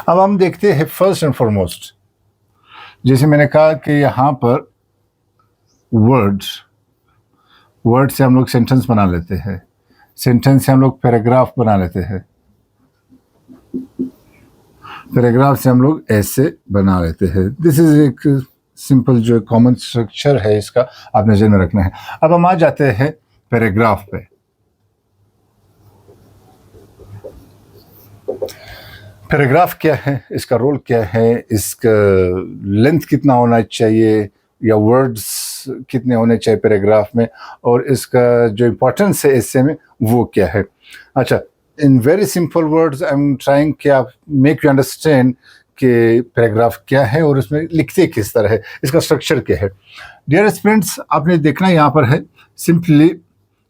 अब हम देखते हैं फर्स्ट एंड फॉरमोस्ट, जैसे मैंने कहा कि यहाँ पर वर्ड से हम लोग सेंटेंस बना लेते हैं, सेंटेंस से हम लोग पैराग्राफ बना लेते हैं, पैराग्राफ से हम लोग ऐसे बना लेते हैं। दिस इज एक सिंपल जो कॉमन स्ट्रक्चर है, इसका आप नजर में रखना है। अब हम आ जाते हैं पैराग्राफ पे। पैराग्राफ क्या है, इसका रोल क्या है, इसका लेंथ कितना होना चाहिए या वर्ड्स कितने होने चाहिए पैराग्राफ में, और इसका जो इम्पोर्टेंस है ऐसे में वो क्या है। अच्छा, in very simple words I am trying कि आप मेक यू अंडरस्टैंड कि पैराग्राफ क्या है और उसमें लिखते किस तरह है, इसका स्ट्रक्चर क्या है। डियर स्टूडेंट्स, आपने देखना यहाँ पर है सिंपली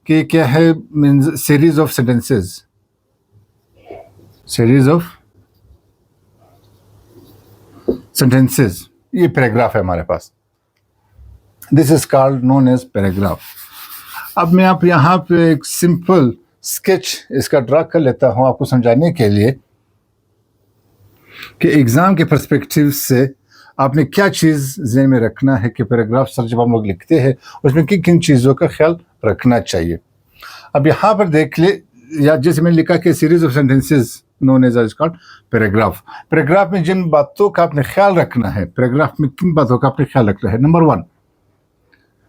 कि क्या है, means series of sentences, series of sentences, ये पैराग्राफ है हमारे पास। This is called known as paragraph. अब मैं आप यहाँ पे एक सिंपल स्केच इसका ड्रा कर लेता हूँ आपको समझाने के लिए कि एग्जाम के पर्सपेक्टिव से आपने क्या चीज़ ज़हन में रखना है कि पैराग्राफ सर जब हम लोग लिखते हैं उसमें किन किन चीज़ों का ख्याल रखना चाहिए। अब यहाँ पर देख ले, या जैसे मैंने लिखा कि series of sentences known as is called paragraph. Paragraph में जिन बातों का आपने ख्याल रखना है, पैराग्राफ में किन बातों का आपने ख्याल रखना है। नंबर 1,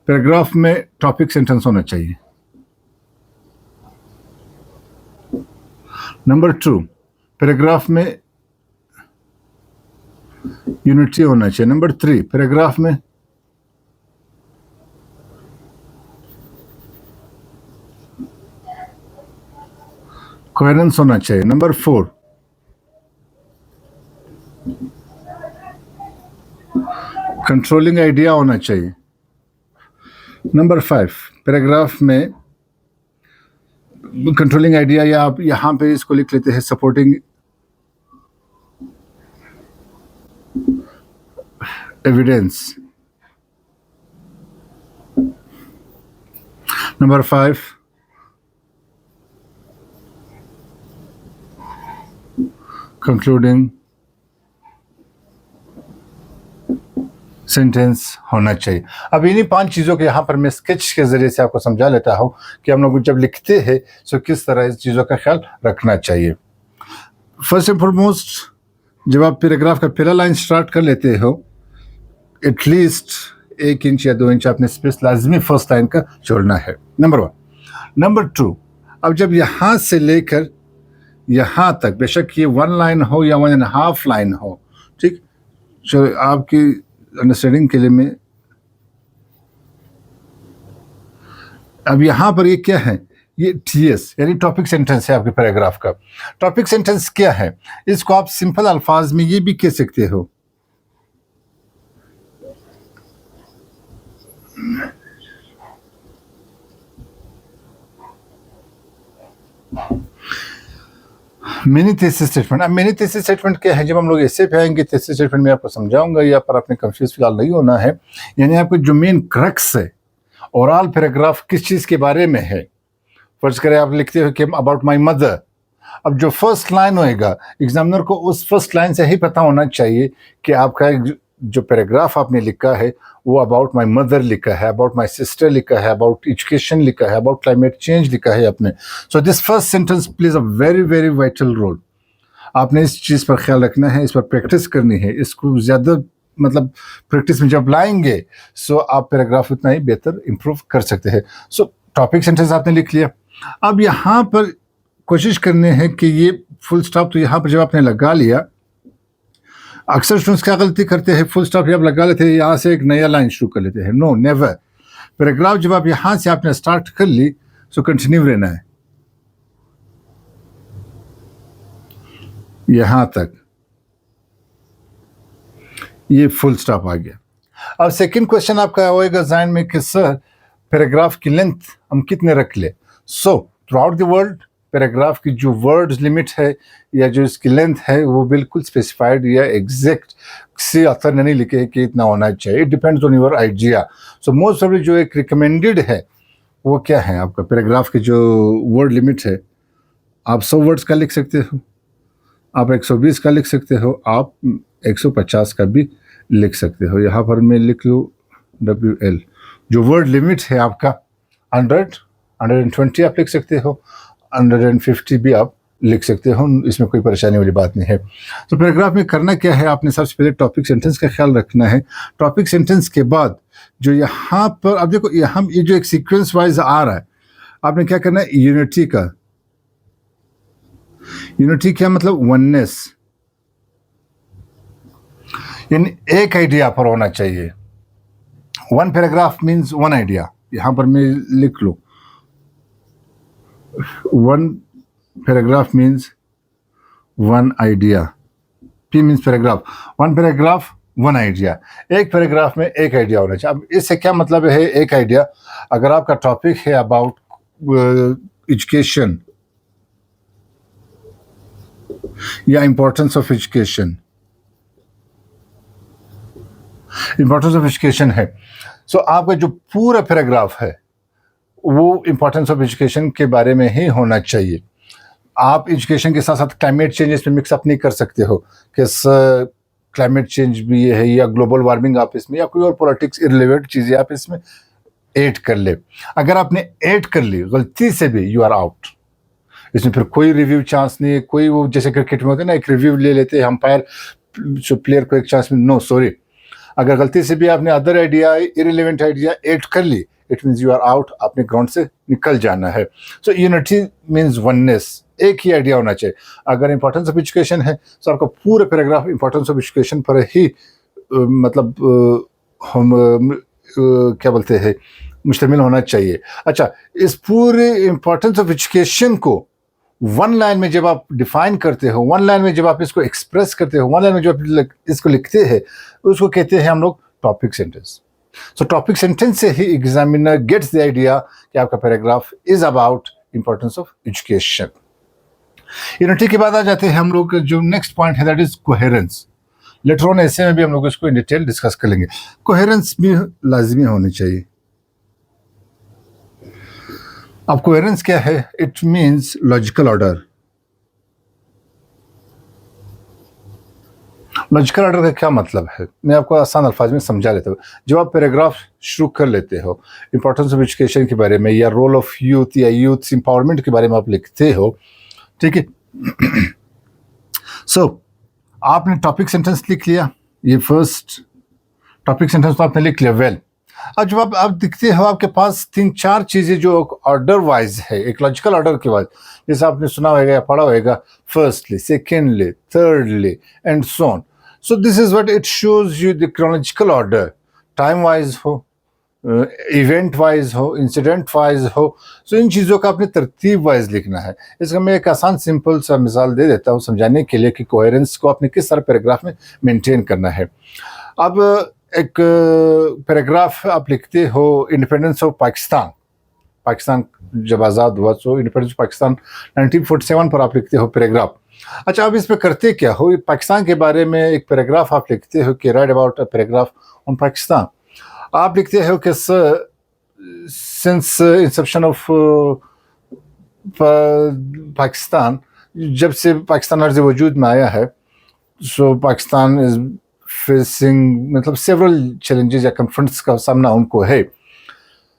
पैराग्राफ में टॉपिक सेंटेंस होना चाहिए। नंबर 2, पैराग्राफ में यूनिटी होना चाहिए। नंबर 3, पैराग्राफ में कोहेरेंस होना चाहिए। नंबर 4, कंट्रोलिंग आइडिया होना चाहिए। नंबर 5, पैराग्राफ में कंट्रोलिंग आइडिया, या आप यहाँ पे इसको लिख लेते हैं supporting evidence. Number 5, concluding sentence होना चाहिए। अब इन्हीं 5 चीज़ों के यहाँ पर मैं स्केच के ज़रिए से आपको समझा लेता हूँ कि हम लोग जब लिखते हैं तो किस तरह इस चीज़ों का ख्याल रखना चाहिए। फर्स्ट एंड फॉरमोस्ट, जब आप पैराग्राफ का पहला लाइन स्टार्ट कर लेते हो, एटलीस्ट 1 इंच या 2 इंच आपने स्पेस लाजमी फर्स्ट लाइन का छोड़ना है। नंबर 1। नंबर 2, अब जब यहाँ से लेकर यहाँ तक, बेशक ये 1 लाइन हो या 1.5 लाइन हो, ठीक, जो आपकी अंडरस्टैंडिंग के लिए मैं, अब यहाँ पर ये क्या है, ये टीएस यानी टॉपिक सेंटेंस है आपके पैराग्राफ का। टॉपिक सेंटेंस क्या है, इसको आप सिंपल अल्फाज में ये भी कह सकते हो मिनी थीसिस स्टेटमेंट। अब मिनी थीसिस स्टेटमेंट क्या है, जब हम लोग ऐसे पे आएंगे थीसिस स्टेटमेंट में आपको समझाऊंगा, या पर आपने कंफ्यूज फिलहाल नहीं होना है। यानी आपको जो मेन क्रक्स है, ओवरऑल पैराग्राफ किस चीज़ के बारे में है। फर्ज करें आप लिखते हो कि अबाउट माई मदर, अब जो फर्स्ट लाइन होएगा एग्जामिनर को उस फर्स्ट लाइन से ही पता होना चाहिए कि आपका जो पैराग्राफ आपने लिखा है वो अबाउट माई मदर लिखा है, अबाउट माई सिस्टर लिखा है, अबाउट एजुकेशन लिखा है, अबाउट क्लाइमेट चेंज लिखा है आपने। So this first sentence plays a very very vital role. आपने इस चीज़ पर ख्याल रखना है, इस पर प्रैक्टिस करनी है, इसको ज़्यादा मतलब प्रैक्टिस में जब लाएंगे सो आप पैराग्राफ उतना ही बेहतर इंप्रूव कर सकते हैं। सो टॉपिक सेंटेंस आपने लिख लिया। अब यहाँ पर कोशिश करने हैं कि ये फुल स्टॉप, तो यहाँ पर जब आपने लगा लिया, अक्सर स्टूडेंट्स क्या गलती करते हैं, फुल स्टॉप जब लगा लेते हैं यहाँ से एक नया लाइन शुरू कर लेते हैं। No, never. पैराग्राफ जब आप यहाँ से आपने स्टार्ट कर ली सो कंटिन्यू रहना है यहाँ तक, ये फुल स्टॉप आ गया। अब सेकंड क्वेश्चन आपका होएगा ज़हन में कि सर पैराग्राफ की लेंथ हम कितने रख ले। So through out the world paragraph की जो वर्ड्स लिमिट है या जो इसकी लेंथ है वो बिल्कुल स्पेसिफाइड या एग्जैक्ट से ऑथर ने नहीं लिखे कि इतना होना चाहिए। It depends on your idea. So most of जो एक रिकमेंडेड है वो क्या है, आपका पैराग्राफ की जो वर्ड लिमिट है, आप 100 वर्ड्स का लिख सकते हो, आप 120 का लिख सकते हो, आप 150 का भी लिख सकते हो। यहाँ पर मैं लिख लूँ WL। जो वर्ड लिमिट है आपका 100, 120 आप लिख सकते हो, 150 भी आप लिख सकते हो, इसमें कोई परेशानी वाली बात नहीं है। तो पैराग्राफ में करना क्या है, आपने सबसे पहले टॉपिक सेंटेंस का ख्याल रखना है। टॉपिक सेंटेंस के बाद जो यहाँ पर अब देखो, यहाँ ये जो एक सीक्वेंस वाइज आ रहा है, आपने क्या करना है, यूनिटी का। यूनिटी क्या मतलब, वननेस, यानी एक आइडिया पर होना चाहिए। One paragraph means one idea. यहां पर मैं लिख लूं, one paragraph means one idea. P means paragraph, one paragraph one idea. एक पैराग्राफ में एक आइडिया होना चाहिए। अब इससे क्या मतलब है एक आइडिया, अगर आपका टॉपिक है अबाउट एजुकेशन या importance of education, importance of education है, सो आपका जो पूरा पैराग्राफ है वो इंपॉर्टेंस ऑफ एजुकेशन के बारे में ही होना चाहिए। आप एजुकेशन के साथ साथ क्लाइमेट चेंज इसमें मिक्सअप नहीं कर सकते हो कि क्लाइमेट चेंज भी ये है, या ग्लोबल वार्मिंग आप इसमें, या कोई और पॉलिटिक्स इररिलेवेंट चीज़ें आप इसमें ऐड कर ले। अगर आपने ऐड कर ली गलती से भी, यू आर आउट। इसमें फिर कोई रिव्यू चांस नहीं है, कोई वो जैसे क्रिकेट में होता है ना, एक रिव्यू ले लेते हैं अंपायर, जो प्लेयर को एक चांस में, नो सॉरी। अगर गलती से भी आपने other idea, irrelevant idea add कर ली, it means you are out, आपने ग्राउंड से निकल जाना है। सो यूनिटी मीन्स वननेस, एक ही आइडिया होना चाहिए। अगर इंपॉर्टेंस ऑफ एजुकेशन है तो आपका पूरा पैराग्राफ इंपॉर्टेंस ऑफ एजुकेशन पर ही मतलब हम क्या बोलते हैं, मुश्तमिल होना चाहिए। अच्छा, इस पूरे इंपॉर्टेंस ऑफ एजुकेशन को वन लाइन में जब आप डिफाइन करते हो, वन लाइन में जब आप इसको एक्सप्रेस करते हो, वन लाइन में जब आप इसको लिखते हैं, उसको कहते हैं हम लोग टॉपिक सेंटेंस। सो टॉपिक सेंटेंस से ही एग्जामिनर गेट्स द आइडिया कि आपका paragraph is about importance of education. Unity के बाद आ जाते हैं हम लोग, जो नेक्स्ट पॉइंट है that is coherence. Later on ऐसे में भी हम लोग इसको इन डिटेल डिस्कस कर लेंगे। कोहेरेंस भी लाजमी होनी चाहिए। अब कोहेरेंस क्या है, it means logical order. Logical order का क्या मतलब है, मैं आपको आसान अल्फाज में समझा लेता हूँ। जब आप पैराग्राफ शुरू कर लेते हो, इंपॉर्टेंस ऑफ एजुकेशन के बारे में, या रोल ऑफ यूथ या यूथ एम्पावरमेंट के बारे में आप लिखते हो, ठीक है। सो आपने टॉपिक सेंटेंस लिख लिया, ये फर्स्ट टॉपिक सेंटेंस तो आपने लिख लिया, वेल। अब जब आप दिखते हो, आपके पास 3-4 चीज़ें जो ऑर्डर वाइज है, एक लॉजिकल ऑर्डर के वाइज, जैसे आपने सुना होगा या पढ़ा होगा, firstly, secondly, thirdly and so on. So this is what it shows you the chronological order, time wise हो, इवेंट वाइज हो, इंसिडेंट वाइज हो। सो इन चीज़ों का आपने तरतीब वाइज लिखना है। इसका मैं एक आसान सिंपल सा मिसाल दे देता हूँ समझाने के लिए कि कोहेरेंस को आपने किस तरह पैराग्राफ में मेंटेन करना है। अब एक पैराग्राफ आप लिखते हो, इंडिपेंडेंस ऑफ पाकिस्तान, पाकिस्तान जब आज़ाद हुआ, सो इंडिपेंडेंस ऑफ पाकिस्तान 1947 पर आप लिखते हो पैराग्राफ। अच्छा, अब इस पे करते क्या हो, पाकिस्तान के बारे में एक पैराग्राफ आप लिखते हो कि right about a paragraph on Pakistan. आप लिखते हो कि सिंस इंसेप्शन ऑफ पाकिस्तान, जब से पाकिस्तान अर्ज़ वजूद में आया है, सो पाकिस्तान इज फेसिंग मतलब सेवरल चैलेंजेस या कन्फ्रंट्स का सामना उनको है।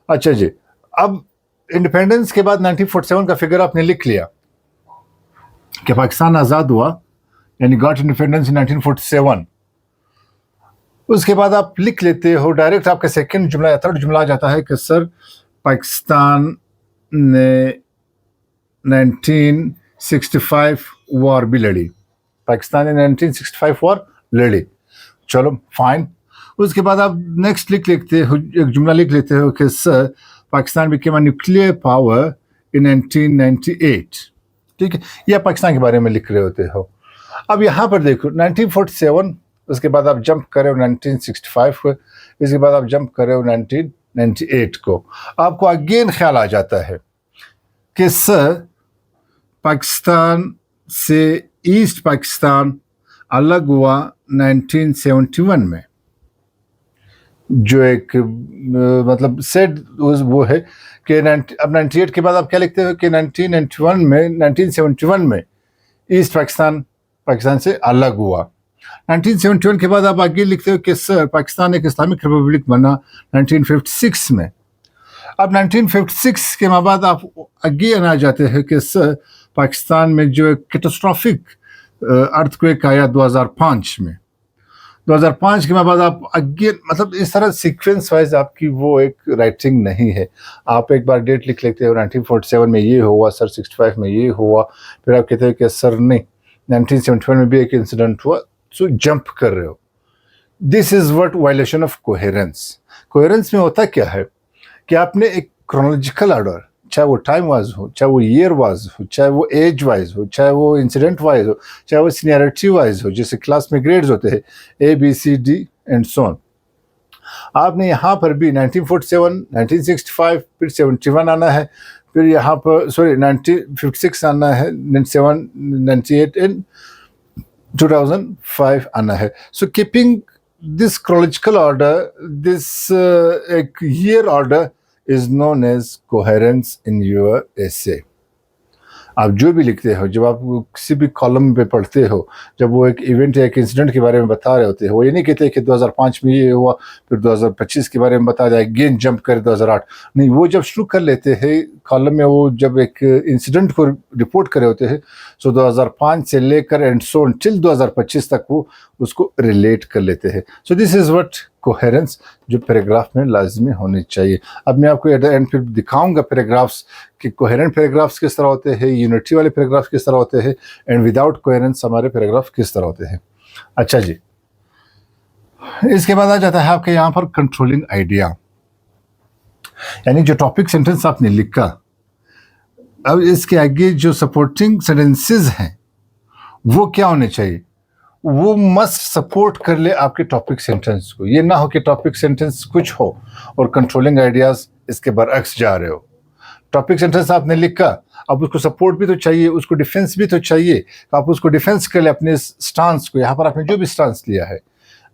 अच्छा जी, अब इंडिपेंडेंस के बाद 1947 का फिगर आपने लिख लिया कि पाकिस्तान आज़ाद हुआ, यानी गॉट इंडिपेंडेंस इन 1947। उसके बाद आप लिख लेते हो डायरेक्ट, आपका सेकंड जुमला या थर्ड जुमला आ जाता है कि सर पाकिस्तान ने 1965 वॉर भी लड़ी, पाकिस्तान ने 1965 वॉर लड़ी। चलो फाइन। उसके बाद आप नेक्स्ट लिखते हो, एक जुमला लिख लेते हो कि sir Pakistan became a nuclear power in 1998, ठीक है, या पाकिस्तान के बारे में लिख रहे होते हो। अब यहाँ पर देखो 1947, उसके बाद आप जंप करे 1965 को, इसके बाद आप जंप करे 1998 को। आपको अगेन ख्याल आ जाता है कि सर पाकिस्तान से ईस्ट पाकिस्तान अलग हुआ 1971 में, जो एक मतलब सेड वो है कि अब 98 के बाद आप क्या लिखते हो कि 1971 में 1971 में ईस्ट पाकिस्तान पाकिस्तान से अलग हुआ। 1971 के बाद आप आगे लिखते हो कि सर पाकिस्तान एक इस्लामिक रिपब्लिक बना 1956 में। अब 1956 के बाद आप आगे आ जाते हैं कि सर पाकिस्तान में जो कैटास्ट्रॉफिक अर्थक्वेक आया 2005 में। 2005 के बाद आप आगे मतलब इस तरह सीक्वेंस वाइज आपकी वो एक राइटिंग नहीं है। आप एक बार डेट लिख लेते हो 1947 में ये हुआ सर, 65 में ये हुआ, फिर आप कहते हो कि सर नहीं 1971 में भी एक इंसिडेंट हुआ, सो जंप कर रहे हो। This is what violation of coherence. Coherence में होता क्या है कि आपने एक क्रोनोलॉजिकल ऑर्डर, चाहे वो टाइम वाइज हो, चाहे वो ईयर वाइज हो, चाहे वो एज वाइज हो, चाहे वो इंसिडेंट वाइज हो, चाहे वो सीनियरिटी वाइज हो, जैसे क्लास में ग्रेड्स होते हैं ABCD एंड सो ऑन। आपने यहाँ पर भी 1947, 1965, फिर 71 आना है, फिर यहाँ पर 1956 आना है, 97, 98 एंड 2005 आना है। So keeping this chronological order, this एक year order is known as coherence in your essay। आप जो भी लिखते हो, जब आप किसी भी कॉलम पे पढ़ते हो, जब वो एक इवेंट या एक इंसिडेंट के बारे में बता रहे होते हैं, वो ये नहीं कहते कि 2005 में ये हुआ, फिर 2025 के बारे में बता जाए, अगेन जंप कर 2008, नहीं। वो जब शुरू कर लेते हैं कॉलम में, वो जब एक इंसिडेंट को रिपोर्ट कर रहे होते हैं, सो 2005 से लेकर एंड सो टिल 2025 तक वो उसको रिलेट कर लेते हैं। So this is what coherence जो पैराग्राफ में लाजमी होनी चाहिए। अब मैं आपको एट द एंड फिर दिखाऊंगा पैराग्राफ्स कि कोहेरेंट पैराग्राफ्स किस तरह होते हैं, यूनिटी वाले पैराग्राफ्स किस तरह होते हैं, एंड विदाउट कोहेरेंस हमारे पैराग्राफ किस तरह होते हैं। अच्छा जी, इसके बाद आ जाता है आपके यहाँ पर कंट्रोलिंग आइडिया, यानी जो टॉपिक सेंटेंस आपने लिखा, अब इसके आगे जो सपोर्टिंग सेंटेंसेस हैं वो क्या होने चाहिए, वो मस्ट सपोर्ट कर ले आपके टॉपिक सेंटेंस को। ये ना हो कि टॉपिक सेंटेंस कुछ हो और कंट्रोलिंग आइडियाज इसके बरअक्स जा रहे हो। टॉपिक सेंटेंस आपने लिखा, अब उसको सपोर्ट भी तो चाहिए, उसको डिफेंस भी तो चाहिए, आप उसको डिफेंस कर ले अपने स्टांस को। यहाँ पर आपने जो भी स्टांस लिया है,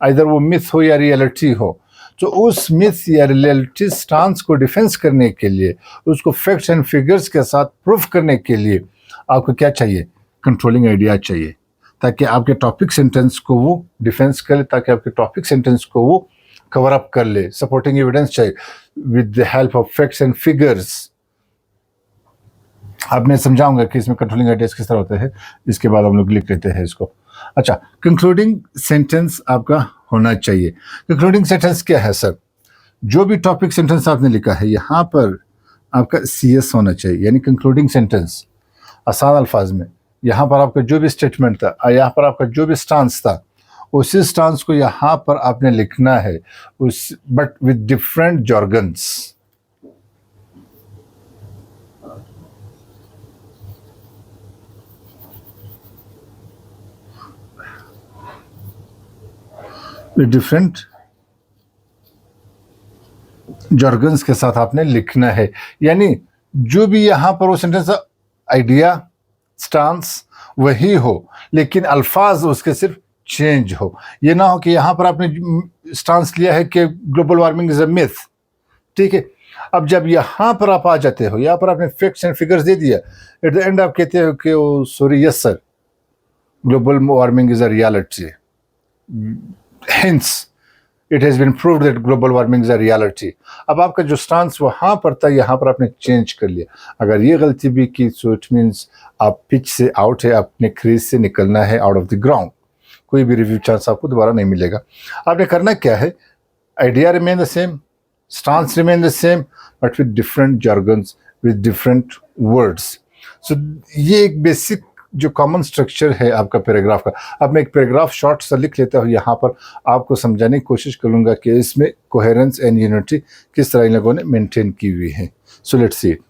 इधर वो मिथ हो या रियलिटी हो, तो उस मिथ या रियलिटी स्टांस को डिफेंस करने के लिए, उसको फैक्ट्स एंड फिगर्स के साथ प्रूफ करने के लिए आपको क्या चाहिए, कंट्रोलिंग आइडिया चाहिए, ताकि आपके टॉपिक सेंटेंस को वो डिफेंस कर ले, ताकि आपके टॉपिक सेंटेंस को वो कवर अप कर ले। सपोर्टिंग एविडेंस चाहिए with the help of facts and figures. अब मैं समझाऊंगा कि इसमें कंट्रोलिंग आइडियाज किस तरह होते हैं, इसके बाद हम लोग लिख लेते हैं इसको। अच्छा, कंक्लूडिंग सेंटेंस आपका होना चाहिए। कंक्लूडिंग सेंटेंस क्या है सर? जो भी टॉपिक सेंटेंस आपने लिखा है यहाँ पर आपका CS होना चाहिए, यानी कंक्लूडिंग सेंटेंस। आसान अल्फाज में यहाँ पर आपका जो भी स्टेटमेंट था, यहाँ पर आपका जो भी स्टांस था, उसी स्टांस को यहाँ पर आपने लिखना है, उस बट विद डिफरेंट जॉर्गन्स। डिफरेंट जॉर्गन्स के साथ आपने लिखना है, यानी जो भी यहाँ पर वो सेंटेंस आइडिया स्टांस वही हो, लेकिन अल्फाज उसके सिर्फ चेंज हो। ये ना हो कि यहाँ पर आपने स्टांस लिया है कि global warming is a myth, ठीक है। अब जब यहाँ पर आप आ जाते हो, यहाँ पर आपने फैक्ट्स एंड फिगर्स दे दिया, एट द एंड आप कहते हो कि oh sorry yes sir, global warming is a reality, hence it has been proved that global warming is a reality। अब आपका जो स्टांस वहाँ पर था, यहाँ पर आपने चेंज कर लिया। अगर ये गलती भी की, सो इट मीन्स आप पिच से आउट है, अपने क्रीज से निकलना है, आउट ऑफ द ग्राउंड। कोई भी रिव्यू चांस आपको दोबारा नहीं मिलेगा। आपने करना क्या है, idea remain the same, stance remain the same, but with different jargons, with different words. So ये एक बेसिक जो कॉमन स्ट्रक्चर है आपका पैराग्राफ का। अब मैं एक पैराग्राफ शॉर्ट सा लिख लेता हूँ यहाँ पर, आपको समझाने की कोशिश करूँगा कि इसमें कोहेरेंस एंड यूनिटी किस तरह इन लोगों ने मेंटेन की हुई है। So let's see it.